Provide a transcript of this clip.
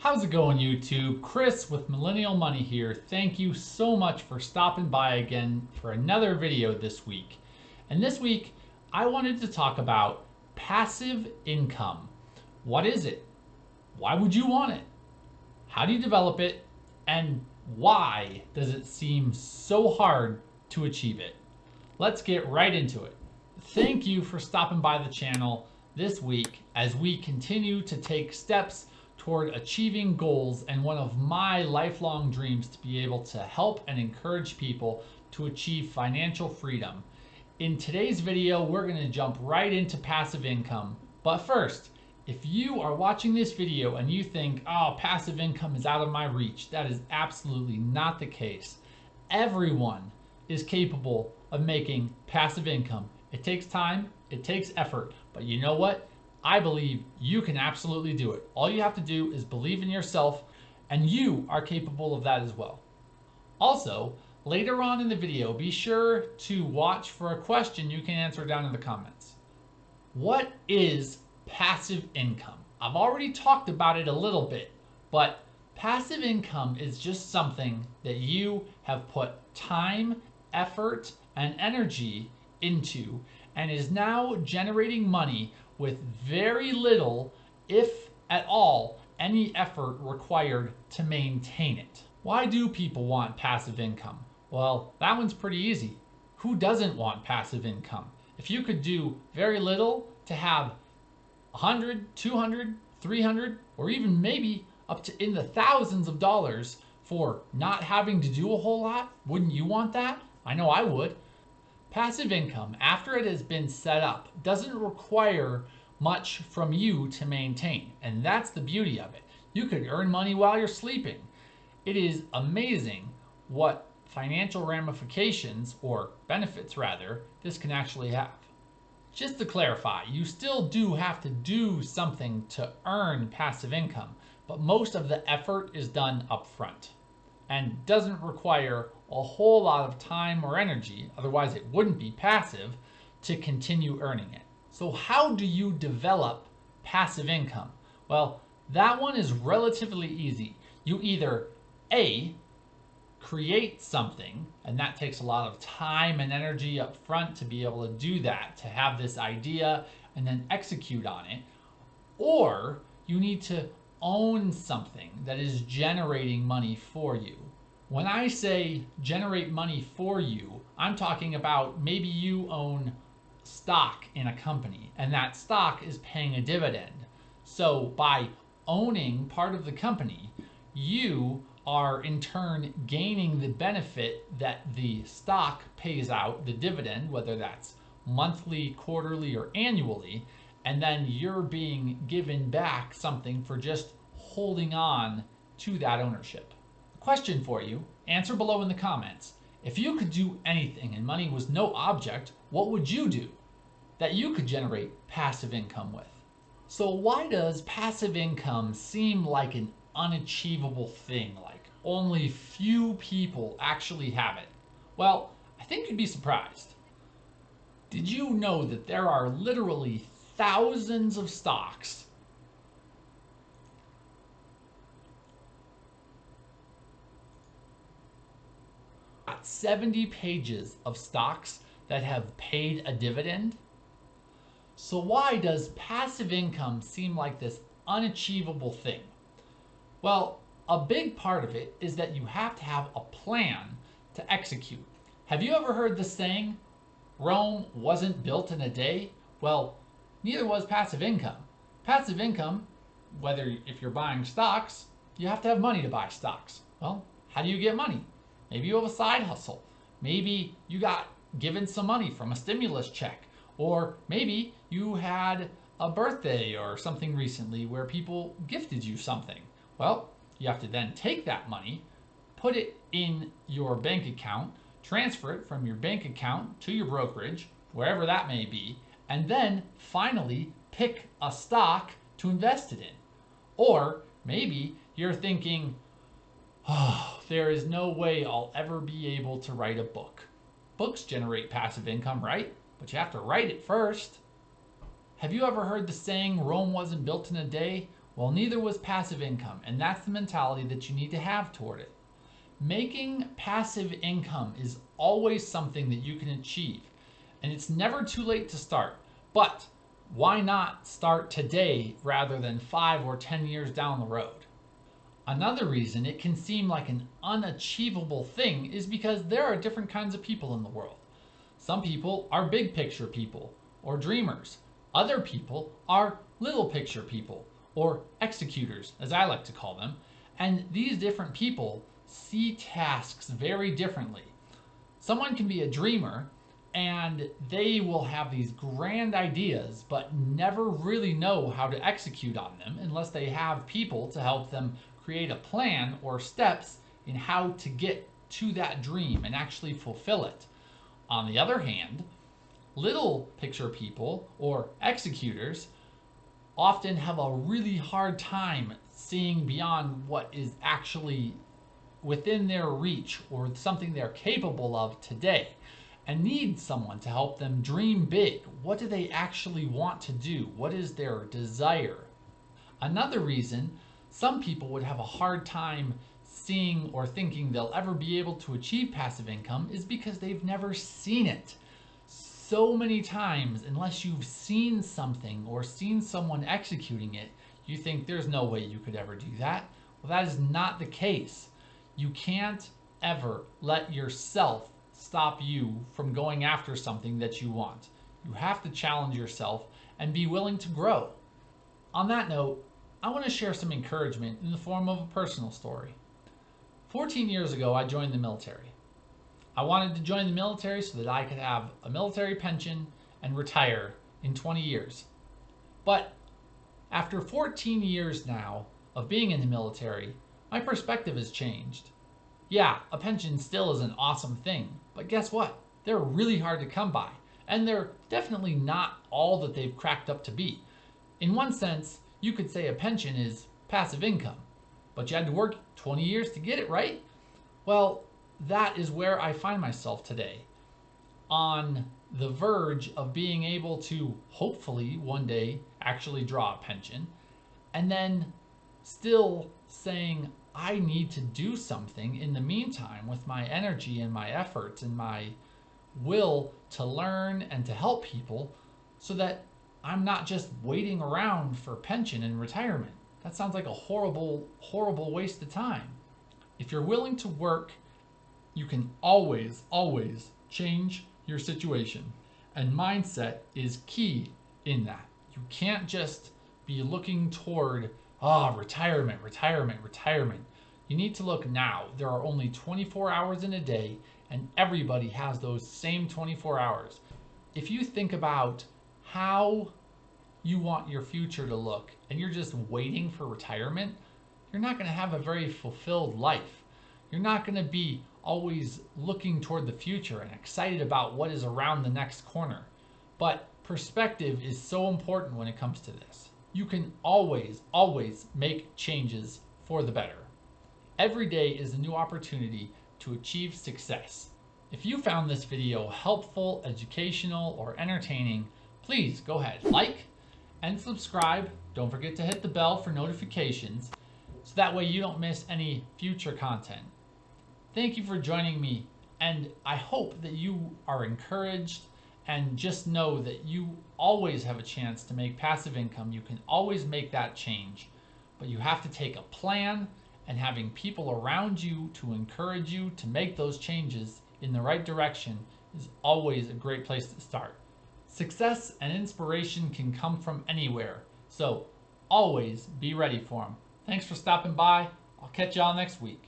How's it going, YouTube? Chris with Millennial Money here. Thank you so much for stopping by again for another video this week. And this week, I wanted to talk about passive income. What is it? Why would you want it? How do you develop it? And why does it seem so hard to achieve it? Let's get right into it. Thank you for stopping by the channel this week as we continue to take steps toward achieving goals and one of my lifelong dreams to be able to help and encourage people to achieve financial freedom. In today's video, we're going to jump right into passive income. But first, if you are watching this video and you think, oh, passive income is out of my reach, that is absolutely not the case. Everyone is capable of making passive income. It takes time, it takes effort, but you know what? I believe you can absolutely do it. All you have to do is believe in yourself, and you are capable of that as well. Also, later on in the video, be sure to watch for a question you can answer down in the comments. What is passive income? I've already talked about it a little bit, but passive income is just something that you have put time, effort, and energy into and is now generating money with very little, if at all, any effort required to maintain it. Why do people want passive income? Well, that one's pretty easy. Who doesn't want passive income? If you could do very little to have 100, 200, 300, or even maybe up to in the thousands of dollars for not having to do a whole lot, wouldn't you want that? I know I would. Passive income, after it has been set up, doesn't require much from you to maintain, and that's the beauty of it. You could earn money while you're sleeping. It is amazing what financial ramifications, or benefits rather, this can actually have. Just to clarify, you still do have to do something to earn passive income, but most of the effort is done up front and doesn't require a whole lot of time or energy, otherwise it wouldn't be passive, to continue earning it. So how do you develop passive income? Well, that one is relatively easy. You either A, create something, and that takes a lot of time and energy up front to be able to do that, to have this idea and then execute on it, or you need to own something that is generating money for you. When I say generate money for you, I'm talking about maybe you own stock in a company and that stock is paying a dividend. So by owning part of the company, you are in turn gaining the benefit that the stock pays out, the dividend, whether that's monthly, quarterly, or annually, and then you're being given back something for just holding on to that ownership. Question for you, answer below in the comments. If you could do anything and money was no object, what would you do that you could generate passive income with? So why does passive income seem like an unachievable thing, like only few people actually have it? Well, I think you'd be surprised. Did you know that there are literally thousands of stocks 70 pages of stocks that have paid a dividend? So why does passive income seem like this unachievable thing? Well, a big part of it is that you have to have a plan to execute. Have you ever heard the saying, Rome wasn't built in a day? Well, neither was passive income. Passive income, whether if you're buying stocks, you have to have money to buy stocks. Well, how do you get money? Maybe you have a side hustle. Maybe you got given some money from a stimulus check. Or maybe you had a birthday or something recently where people gifted you something. Well, you have to then take that money, put it in your bank account, transfer it from your bank account to your brokerage, wherever that may be, and then finally pick a stock to invest it in. Or maybe you're thinking, oh, there is no way I'll ever be able to write a book. Books generate passive income, right? But you have to write it first. Have you ever heard the saying, Rome wasn't built in a day? Well, neither was passive income, and that's the mentality that you need to have toward it. Making passive income is always something that you can achieve, and it's never too late to start. But why not start today rather than 5 or 10 years down the road? Another reason it can seem like an unachievable thing is because there are different kinds of people in the world. Some people are big picture people or dreamers. Other people are little picture people or executors, as I like to call them. And these different people see tasks very differently. Someone can be a dreamer and they will have these grand ideas but never really know how to execute on them unless they have people to help them create a plan or steps in how to get to that dream and actually fulfill it. On the other hand, little picture people or executors often have a really hard time seeing beyond what is actually within their reach or something they're capable of today and need someone to help them dream big. What do they actually want to do? What is their desire? Another reason some people would have a hard time seeing or thinking they'll ever be able to achieve passive income is because they've never seen it. So many times, unless you've seen something or seen someone executing it, you think there's no way you could ever do that. Well, that is not the case. You can't ever let yourself stop you from going after something that you want. You have to challenge yourself and be willing to grow. On that note, I want to share some encouragement in the form of a personal story. 14 years ago, I joined the military. I wanted to join the military so that I could have a military pension and retire in 20 years. But after 14 years now of being in the military, my perspective has changed. Yeah, a pension still is an awesome thing, but guess what? They're really hard to come by, and they're definitely not all that they've cracked up to be. In one sense, you could say a pension is passive income, but you had to work 20 years to get it, right? Well, that is where I find myself today, on the verge of being able to hopefully one day actually draw a pension, and then still saying I need to do something in the meantime with my energy and my efforts and my will to learn and to help people so that I'm not just waiting around for pension and retirement. That sounds like a horrible, horrible waste of time. If you're willing to work, you can always, always change your situation. And mindset is key in that. You can't just be looking toward, retirement, retirement, retirement. You need to look now. There are only 24 hours in a day, and everybody has those same 24 hours. If you think about how you want your future to look and you're just waiting for retirement, you're not going to have a very fulfilled life. You're not going to be always looking toward the future and excited about what is around the next corner. But perspective is so important when it comes to this. You can always, always make changes for the better. Every day is a new opportunity to achieve success. If you found this video helpful, educational, or entertaining, please go ahead, like and subscribe. Don't forget to hit the bell for notifications so that way you don't miss any future content. Thank you for joining me, and I hope that you are encouraged, and just know that you always have a chance to make passive income. You can always make that change, but you have to take a plan, and having people around you to encourage you to make those changes in the right direction is always a great place to start. Success and inspiration can come from anywhere, so always be ready for them. Thanks for stopping by. I'll catch y'all next week.